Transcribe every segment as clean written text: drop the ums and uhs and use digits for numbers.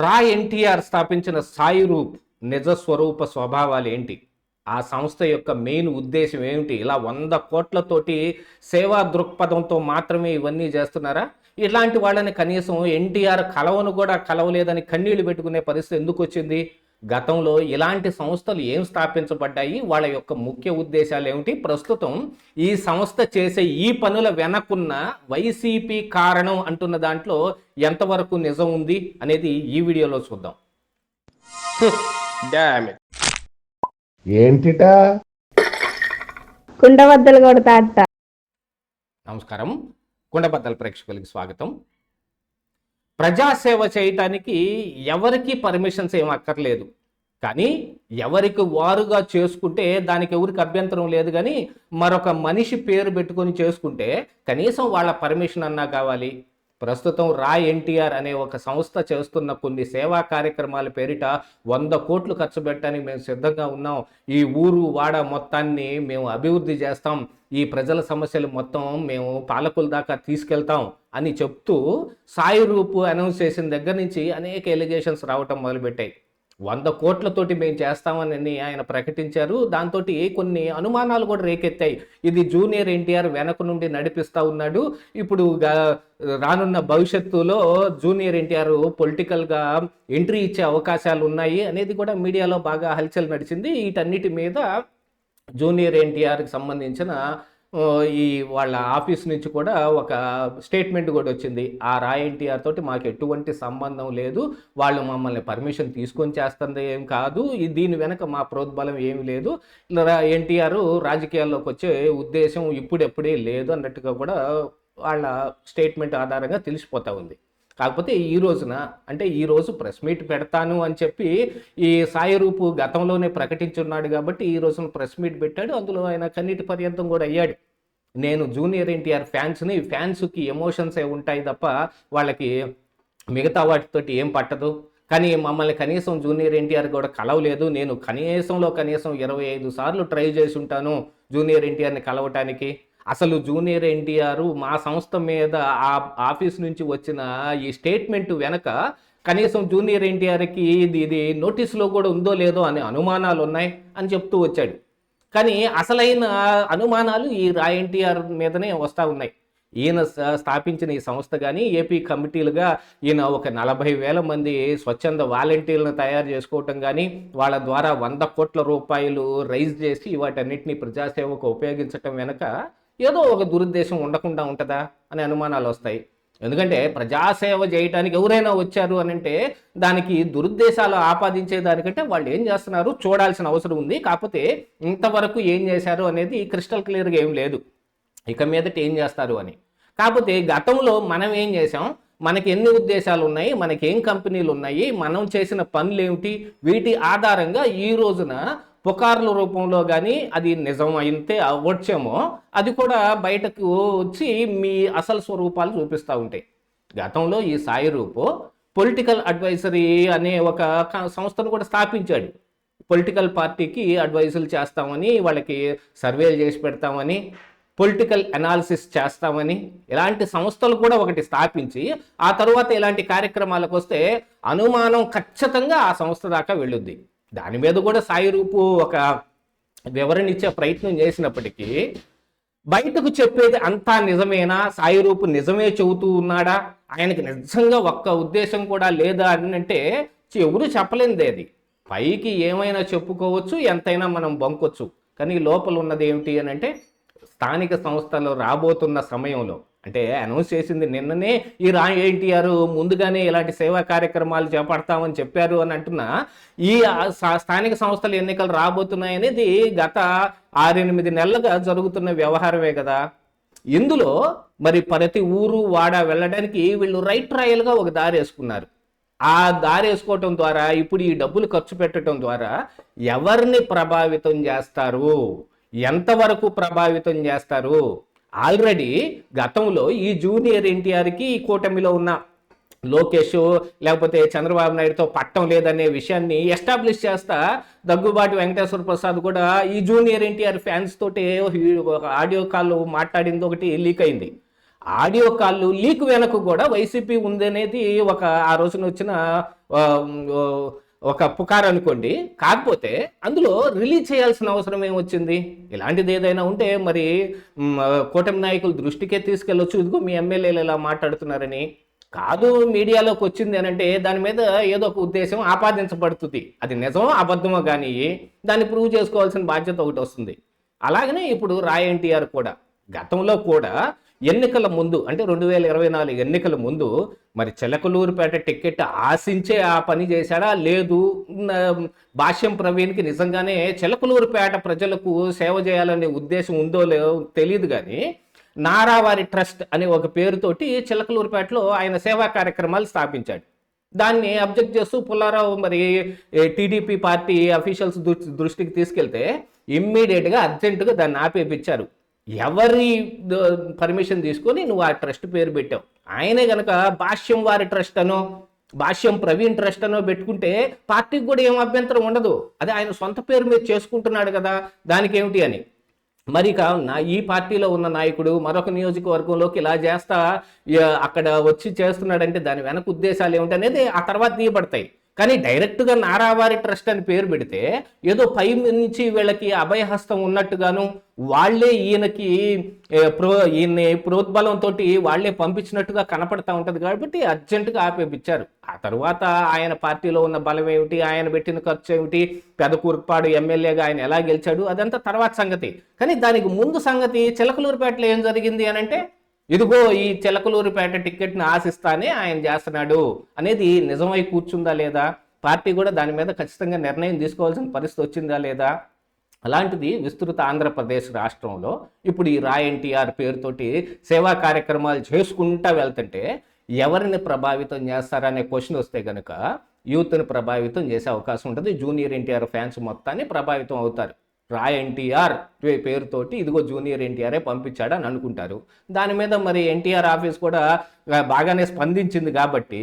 రా ఎన్టీఆర్ స్థాపించిన సాయి రూప్ నిజ స్వరూప స్వభావాలు ఏంటి? ఆ సంస్థ యొక్క మెయిన్ ఉద్దేశం ఏమిటి? ఇలా 100 కోట్లతోటి సేవా దృక్పథంతో మాత్రమే ఇవన్నీ చేస్తున్నారా? ఇలాంటి వాళ్ళని కనీసం ఎన్టీఆర్ కలవను కూడా కలవలేదని కన్నీళ్లు పెట్టుకునే పరిస్థితి ఎందుకు వచ్చింది? గతంలో ఇలాంటి సంస్థలు ఏం స్థాపించబడ్డాయి? వాళ్ళ యొక్క ముఖ్య ఉద్దేశాలు ఏమిటి? ప్రస్తుతం ఈ సంస్థ చేసే ఈ పనుల వెనకున్న వైసీపీ కారణం అంటున్న దాంట్లో ఎంతవరకు నిజం ఉంది అనేది ఈ వీడియోలో చూద్దాం. ఏంటిటా కుండబద్దలు కొడతా అట్ట. నమస్కారం, కుండబద్దల ప్రేక్షకులకి స్వాగతం. ప్రజాసేవ చేయటానికి ఎవరికి పర్మిషన్స్ ఏం అక్కర్లేదు, కానీ ఎవరికి వారుగా చేసుకుంటే దానికి ఎవరికి అభ్యంతరం లేదు. కానీ మరొక మనిషి పేరు పెట్టుకొని చేసుకుంటే కనీసం వాళ్ళ పర్మిషన్ అన్నా కావాలి. ప్రస్తుతం రా ఎన్టీఆర్ అనే ఒక సంస్థ చేస్తున్న కొన్ని సేవా కార్యక్రమాల పేరిట 100 కోట్లు ఖర్చు పెట్టడానికి మేము సిద్ధంగా ఉన్నాం. ఈ ఊరు వాడ మొత్తాన్ని మేము అభివృద్ధి చేస్తాం, ఈ ప్రజల సమస్యలు మొత్తం మేము పాలకుల దాకా తీసుకెళ్తాం అని చెప్తూ సాయి రూపు అనౌన్స్ చేసిన దగ్గర నుంచి అనేక ఎలిగేషన్స్ రావటం మొదలుపెట్టాయి. 100 కోట్లతోటి మేము చేస్తామని ఆయన ప్రకటించారు. దాంతో కొన్ని అనుమానాలు కూడా రేకెత్తాయి. ఇది జూనియర్ ఎన్టీఆర్ వెనక నుండి నడిపిస్తూ ఉన్నాడు, ఇప్పుడు రానున్న భవిష్యత్తులో జూనియర్ ఎన్టీఆర్ పొలిటికల్గా ఎంట్రీ ఇచ్చే అవకాశాలు ఉన్నాయి అనేది కూడా మీడియాలో బాగా హల్చల్ నడిచింది. వీటన్నిటి మీద జూనియర్ ఎన్టీఆర్కి సంబంధించిన ఈ వాళ్ళ ఆఫీస్ నుంచి కూడా ఒక స్టేట్మెంట్ కూడా వచ్చింది. ఆ రా ఎన్టీఆర్ తోటి మాకు ఎటువంటి సంబంధం లేదు, వాళ్ళు మమ్మల్ని పర్మిషన్ తీసుకొని చేస్తుంది ఏం కాదు, దీని వెనక మా ప్రోద్బలం ఏమి లేదు, ఎన్టీఆర్ రాజకీయాల్లోకి వచ్చే ఉద్దేశం ఇప్పుడెప్పుడే లేదు అన్నట్టుగా కూడా వాళ్ళ స్టేట్మెంట్ ఆధారంగా తెలిసిపోతూ ఉంది. కాకపోతే ఈ రోజున అంటే ఈరోజు ప్రెస్ మీట్ పెడతాను అని చెప్పి ఈ సాయి రూపు గతంలోనే ప్రకటించున్నాడు కాబట్టి ఈ రోజున ప్రెస్ మీట్ పెట్టాడు. అందులో ఆయన కన్నీటి పర్యంతం కూడా అయ్యాడు. నేను జూనియర్ ఎన్టీఆర్ ఫ్యాన్స్ని, ఫ్యాన్స్కి ఎమోషన్స్ ఏ ఉంటాయి తప్ప వాళ్ళకి మిగతా వాటితోటి ఏం పట్టదు, కానీ మమ్మల్ని కనీసం జూనియర్ ఎన్టీఆర్ కూడా కలవలేదు. నేను కనీసం 25 సార్లు ట్రై చేసి ఉంటాను జూనియర్ ఎన్టీఆర్ని కలవటానికి. అసలు జూనియర్ ఎన్టీఆర్ మా సంస్థ మీద ఆ ఆఫీస్ నుంచి వచ్చిన ఈ స్టేట్మెంట్ వెనక కనీసం జూనియర్ ఎన్టీఆర్కి ఇది నోటీసులో కూడా ఉందో లేదో అనే అనుమానాలు ఉన్నాయి అని చెప్తూ వచ్చాడు. కానీ అసలైన అనుమానాలు ఈ రా ఎన్టీఆర్ మీదనే వస్తూ ఉన్నాయి. ఈయన స్థాపించిన ఈ సంస్థ కానీ ఏపీ కమిటీలుగా ఈయన ఒక 40,000 మంది స్వచ్ఛంద వాలంటీర్లను తయారు చేసుకోవటం కానీ, వాళ్ళ ద్వారా 100 కోట్ల రూపాయలు రైజ్ చేసి వాటన్నిటిని ప్రజాసేవకు ఉపయోగించటం వెనక ఏదో ఒక దురుద్దేశం ఉండకుండా ఉంటుందా అనే అనుమానాలు వస్తాయి. ఎందుకంటే ప్రజాసేవ చేయడానికి ఎవరైనా వచ్చారు అని అంటే దానికి దురుద్దేశాలు ఆపాదించే దానికంటే వాళ్ళు ఏం చేస్తున్నారు చూడాల్సిన అవసరం ఉంది. కాకపోతే ఇంతవరకు ఏం చేశారు అనేది క్రిస్టల్ క్లియర్గా ఏం లేదు, ఇక మీదట ఏం చేస్తారు అని. కాకపోతే గతంలో మనం ఏం చేసాం, మనకి ఎన్ని ఉద్దేశాలు ఉన్నాయి, మనకి ఏం కంపెనీలు ఉన్నాయి, మనం చేసిన పనులు ఏమిటి, వీటి ఆధారంగా ఈ రోజున పుకార్ల రూపంలో కానీ అది నిజం అయితే అవ్వచ్చేమో, అది కూడా బయటకు వచ్చి మీ అసలు స్వరూపాలు చూపిస్తూ ఉంటాయి. గతంలో ఈ సాయి రూపు పొలిటికల్ అడ్వైజరీ అనే ఒక సంస్థను కూడా స్థాపించాడు. పొలిటికల్ పార్టీకి అడ్వైజులు చేస్తామని, వాళ్ళకి సర్వేలు చేసి పెడతామని, పొలిటికల్ అనాలిసిస్ చేస్తామని ఇలాంటి సంస్థలు కూడా ఒకటి స్థాపించి ఆ తర్వాత ఇలాంటి కార్యక్రమాలకు వస్తే అనుమానం ఖచ్చితంగా ఆ సంస్థ దాకా వెళ్ళుద్ది. దాని మీద కూడా సాయి రూపు ఒక వివరణ ఇచ్చే ప్రయత్నం చేసినప్పటికీ బయటకు చెప్పేది అంతా నిజమేనా, సాయి రూపు నిజమే చెబుతూ ఉన్నాడా, ఆయనకి నిజంగా ఒక్క ఉద్దేశం కూడా లేదా అని అంటే ఎవరు చెప్పలేనిది. అది పైకి ఏమైనా చెప్పుకోవచ్చు, ఎంతైనా మనం బంకొచ్చు, కానీ లోపల ఉన్నది ఏమిటి అని అంటే స్థానిక సంస్థలు రాబోతున్న సమయంలో అంటే అనౌన్స్ చేసింది నిన్ననే ఈ రా ఎన్టీఆర్ ముందుగానే ఇలాంటి సేవా కార్యక్రమాలు చేపడతామని చెప్పారు అని అంటున్నా ఈ స్థానిక సంస్థల ఎన్నికలు రాబోతున్నాయి అనేది గత 6-8 నెలలుగా జరుగుతున్న వ్యవహారమే కదా. ఇందులో మరి ప్రతి ఊరు వాడ వెళ్ళడానికి వీళ్ళు రైట్ ట్రయల్గా ఒక దారి వేసుకున్నారు. ఆ దారి వేసుకోవటం ద్వారా ఇప్పుడు ఈ డబ్బులు ఖర్చు పెట్టడం ద్వారా ఎవరిని ప్రభావితం చేస్తారు, ఎంతవరకు ప్రభావితం చేస్తారు. ఆల్రెడీ గతంలో ఈ జూనియర్ ఎన్టీఆర్కి ఈ కూటమిలో ఉన్న లోకేష్ లేకపోతే చంద్రబాబు నాయుడుతో పట్టం లేదనే విషయాన్ని ఎస్టాబ్లిష్ చేస్తా దగ్గుబాటి వెంకటేశ్వర ప్రసాద్ కూడా ఈ జూనియర్ ఎన్టీఆర్ ఫ్యాన్స్ తోటి ఆడియో కాల్ మాట్లాడింది ఒకటి లీక్ అయింది. ఆడియో కాల్ లీక్ వెనక కూడా వైసీపీ ఉందనేది ఆ రోజున వచ్చిన ఆ, ఒక పుకారు అనుకోండి. కాకపోతే అందులో రిలీజ్ చేయాల్సిన అవసరం ఏమొచ్చింది? ఇలాంటిది ఏదైనా ఉంటే మరి కూటమి నాయకుల దృష్టికే తీసుకెళ్ళొచ్చు. ఇదిగో మీ ఎమ్మెల్యేలు ఇలా మాట్లాడుతున్నారని. కాదు, మీడియాలోకి వచ్చింది అని అంటే దాని మీద ఏదో ఒక ఉద్దేశం ఆపాదించబడుతుంది. అది నిజమో అబద్ధమో కానీ దాన్ని ప్రూవ్ చేసుకోవాల్సిన బాధ్యత ఒకటి వస్తుంది. అలాగనే ఇప్పుడు రాయ్ ఎన్టీఆర్ కూడా గతంలో కూడా ఎన్నికల ముందు అంటే 2024 ఎన్నికల ముందు మరి చిలకలూరుపేట టికెట్ ఆశించే ఆ పని చేశాడా లేదు, భాష్యం ప్రవీణ్కి నిజంగానే చిలకలూరుపేట ప్రజలకు సేవ చేయాలనే ఉద్దేశం ఉందో లేదో తెలియదు కానీ నారావారి ట్రస్ట్ అనే ఒక పేరుతోటి చిలకలూరుపేటలో ఆయన సేవా కార్యక్రమాలు స్థాపించాడు. దాన్ని అబ్జెక్ట్ చేస్తూ పుల్లారావు మరి టీడీపీ పార్టీ అఫీషియల్స్ దృష్టికి తీసుకెళ్తే ఇమ్మీడియట్గా అర్జెంటుగా దాన్ని ఆపేపించారు. ఎవరి పర్మిషన్ తీసుకొని నువ్వు ఆ ట్రస్ట్ పేరు పెట్టావు? ఆయనే గనక భాష్యం వారి ట్రస్ట్ అనో భాష్యం ప్రవీణ్ ట్రస్ట్ అనో పెట్టుకుంటే పార్టీకి కూడా ఏం అభ్యంతరం ఉండదు. అదే ఆయన సొంత పేరు మీద చేసుకుంటున్నాడు కదా, దానికి ఏమిటి అని. మరి ఈ పార్టీలో ఉన్న నాయకుడు మరొక నియోజకవర్గంలోకి ఇలా చేస్తా అక్కడ వచ్చి చేస్తున్నాడంటే దాని వెనక ఉద్దేశాలు ఏమిటి అనేది ఆ తర్వాత తీయబడతాయి. కానీ డైరెక్ట్గా నారావారి ట్రస్ట్ అని పేరు పెడితే ఏదో పై నుంచి వీళ్ళకి అభయహస్తం ఉన్నట్టుగాను వాళ్లే ఈయనకి ఈయన్ని ప్రోద్బలంతో వాళ్లే పంపించినట్టుగా కనపడతా ఉంటది. కాబట్టి అర్జెంటుగా ఆపేపించారు. ఆ తర్వాత ఆయన పార్టీలో ఉన్న బలం ఏమిటి, ఆయన పెట్టిన ఖర్చు ఏమిటి, పెదకూరుపాడు ఎమ్మెల్యేగా ఆయన ఎలా గెలిచాడు, అదంతా తర్వాత సంగతి. కానీ దానికి ముందు సంగతి చిలకలూరుపేటలో ఏం జరిగింది అని అంటే ఇదిగో ఈ చిలకలూరుపేట టికెట్ని ఆశిస్తానే ఆయన చేస్తున్నాడు అనేది నిజమై కూర్చుందా లేదా, పార్టీ కూడా దాని మీద ఖచ్చితంగా నిర్ణయం తీసుకోవాల్సిన పరిస్థితి వచ్చిందా లేదా. అలాంటిది విస్తృత ఆంధ్రప్రదేశ్ రాష్ట్రంలో ఇప్పుడు ఈ రాయ్ ఎన్టీఆర్ పేరుతోటి సేవా కార్యక్రమాలు చేసుకుంటా వెళ్తుంటే ఎవరిని ప్రభావితం చేస్తారనే క్వశ్చన్ వస్తే కనుక యూత్ని ప్రభావితం చేసే అవకాశం ఉంటుంది. జూనియర్ ఎన్టీఆర్ ఫ్యాన్స్ మొత్తాన్ని ప్రభావితం అవుతారు. రాయ్ ఎన్టీఆర్ పేరుతోటి ఇదిగో జూనియర్ ఎన్టీఆర్ఏ పంపించాడు అని అనుకుంటారు. దాని మీద మరి ఎన్టీఆర్ ఆఫీస్ కూడా బాగానే స్పందించింది. కాబట్టి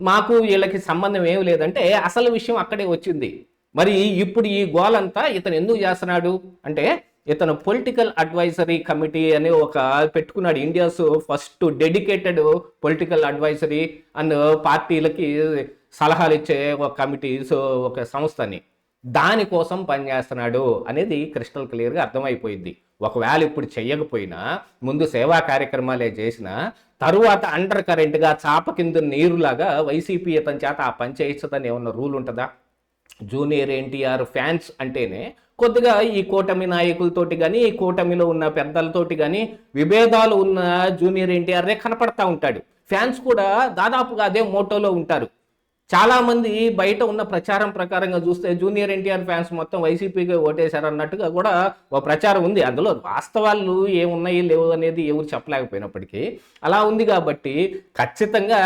మాకు వీళ్ళకి సంబంధం ఏమి లేదంటే అసలు విషయం అక్కడే వచ్చింది. మరి ఇప్పుడు ఈ గోలంతా ఇతను ఎందుకు చేస్తున్నాడు అంటే ఇతను పొలిటికల్ అడ్వైజరీ కమిటీ అని ఒక పెట్టుకున్నాడు. India's first dedicated political advisory and పార్టీలకి సలహాలు ఇచ్చే ఒక కమిటీ, ఒక సంస్థని దానికోసం పనిచేస్తున్నాడు అనేది క్రిస్టల్ క్లియర్గా అర్థమైపోయింది. ఒకవేళ ఇప్పుడు చెయ్యకపోయినా ముందు సేవా కార్యక్రమాలే చేసినా తరువాత అండర్ కరెంట్గా చాప కింద నీరులాగా వైసీపీ ఇతని చేత ఆ పని చేయిస్తుందని ఏమన్నా రూల్ ఉంటుందా? జూనియర్ ఎన్టీఆర్ ఫ్యాన్స్ అంటేనే కొద్దిగా ఈ కూటమి నాయకులతోటి కానీ ఈ కూటమిలో ఉన్న పెద్దలతోటి కానీ విభేదాలు ఉన్న జూనియర్ ఎన్టీఆర్నే కనపడతా ఉంటాడు. ఫ్యాన్స్ కూడా దాదాపుగా అదే మోటోలో ఉంటారు. చాలామంది బయట ఉన్న ప్రచారం ప్రకారంగా చూస్తే జూనియర్ ఎన్టీఆర్ ఫ్యాన్స్ మొత్తం వైసీపీకి ఓటేశారన్నట్టుగా కూడా ఒక ప్రచారం ఉంది. అందులో వాస్తవాలు ఏమున్నాయి లేవు అనేది ఎవరు చెప్పలేకపోయినప్పటికీ అలా ఉంది. కాబట్టి ఖచ్చితంగా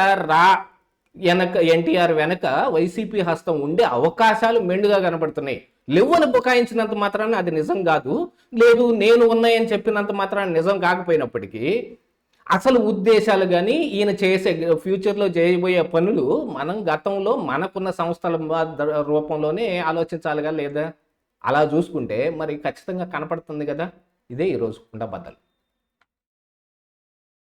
ఎన్టీఆర్ వెనక వైసీపీ హస్తం ఉండే అవకాశాలు మెండుగా కనబడుతున్నాయి. లేవని బుకాయించినంత మాత్రాన అది నిజం కాదు, లేదు నేను ఉన్నాయని చెప్పినంత మాత్రాన నిజం కాకపోయినప్పటికీ అసలు ఉద్దేశాలు కానీ ఈయన చేసే ఫ్యూచర్లో చేయబోయే పనులు మనం గతంలో మనకున్న సంస్థల రూపంలోనే ఆలోచించాలిగా లేదా? అలా చూసుకుంటే మరి ఖచ్చితంగా కనపడుతుంది కదా. ఇదే ఈరోజు కుండబద్దలు.